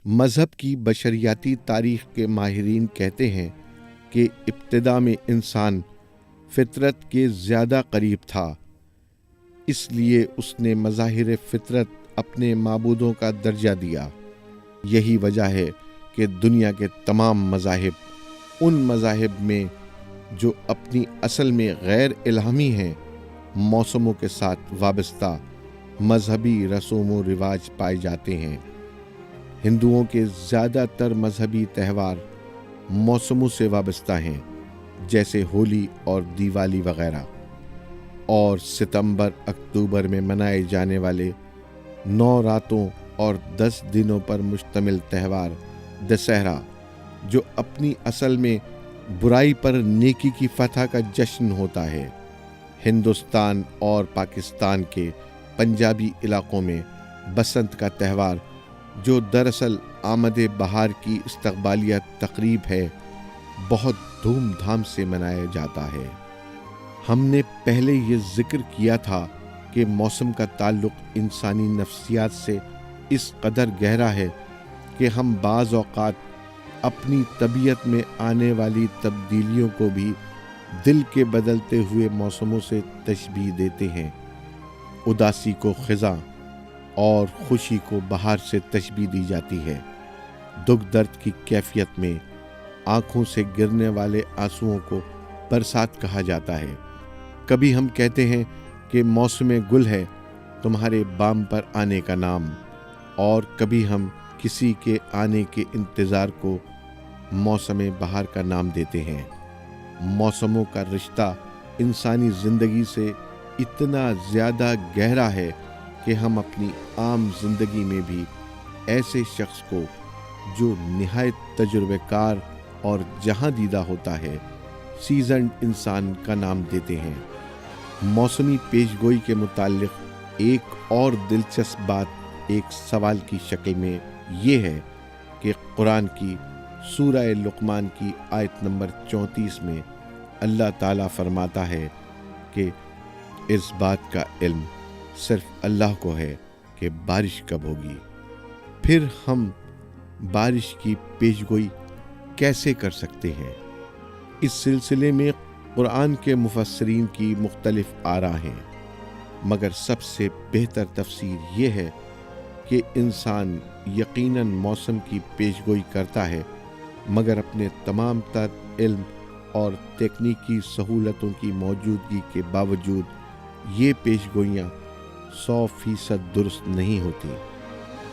مذہب کی بشریاتی تاریخ کے ماہرین کہتے ہیں کہ ابتدا میں انسان فطرت کے زیادہ قریب تھا، اس لیے اس نے مظاہر فطرت اپنے معبودوں کا درجہ دیا۔ یہی وجہ ہے کہ دنیا کے تمام مذاہب ان مذاہب میں جو اپنی اصل میں غیر الہامی ہیں، موسموں کے ساتھ وابستہ مذہبی رسوم و رواج پائے جاتے ہیں۔ ہندوؤں کے زیادہ تر مذہبی تہوار موسموں سے وابستہ ہیں، جیسے ہولی اور دیوالی وغیرہ، اور ستمبر اکتوبر میں منائے جانے والے 9 راتوں اور 10 دنوں پر مشتمل تہوار دسہرہ، جو اپنی اصل میں برائی پر نیکی کی فتح کا جشن ہوتا ہے۔ ہندوستان اور پاکستان کے پنجابی علاقوں میں بسنت کا تہوار، جو دراصل آمد بہار کی استقبالیہ تقریب ہے، بہت دھوم دھام سے منایا جاتا ہے۔ ہم نے پہلے یہ ذکر کیا تھا کہ موسم کا تعلق انسانی نفسیات سے اس قدر گہرا ہے کہ ہم بعض اوقات اپنی طبیعت میں آنے والی تبدیلیوں کو بھی دل کے بدلتے ہوئے موسموں سے تشبیہ دیتے ہیں۔ اداسی کو خزاں اور خوشی کو بہار سے تشبیہ دی جاتی ہے۔ دکھ درد کی کیفیت میں آنکھوں سے گرنے والے آنسوؤں کو برسات کہا جاتا ہے۔ کبھی ہم کہتے ہیں کہ موسم گل ہے تمہارے بام پر آنے کا نام، اور کبھی ہم کسی کے آنے کے انتظار کو موسم بہار کا نام دیتے ہیں۔ موسموں کا رشتہ انسانی زندگی سے اتنا زیادہ گہرا ہے کہ ہم اپنی عام زندگی میں بھی ایسے شخص کو جو نہایت تجربہ کار اور جہاں دیدہ ہوتا ہے، سیزنڈ انسان کا نام دیتے ہیں۔ موسمی پیشگوئی کے متعلق ایک اور دلچسپ بات ایک سوال کی شکل میں یہ ہے کہ قرآن کی سورہ لقمان کی آیت نمبر 34 میں اللہ تعالیٰ فرماتا ہے کہ اس بات کا علم صرف اللہ کو ہے کہ بارش کب ہوگی۔ پھر ہم بارش کی پیشگوئی کیسے کر سکتے ہیں؟ اس سلسلے میں قرآن کے مفسرین کی مختلف آراء ہیں، مگر سب سے بہتر تفسیر یہ ہے کہ انسان یقیناً موسم کی پیشگوئی کرتا ہے، مگر اپنے تمام تر علم اور تکنیکی سہولتوں کی موجودگی کے باوجود یہ پیشگوئیاں 100% درست نہیں ہوتی،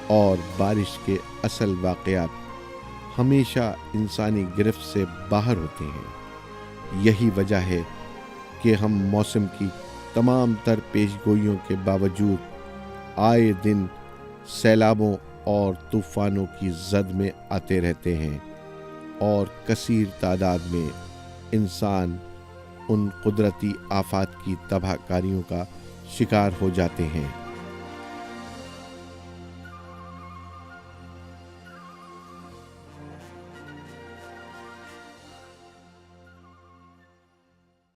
اور بارش کے اصل واقعات ہمیشہ انسانی گرفت سے باہر ہوتے ہیں۔ یہی وجہ ہے کہ ہم موسم کی تمام تر پیشگوئیوں کے باوجود آئے دن سیلابوں اور طوفانوں کی زد میں آتے رہتے ہیں، اور کثیر تعداد میں انسان ان قدرتی آفات کی تباہ کاریوں کا شکار ہو جاتے ہیں۔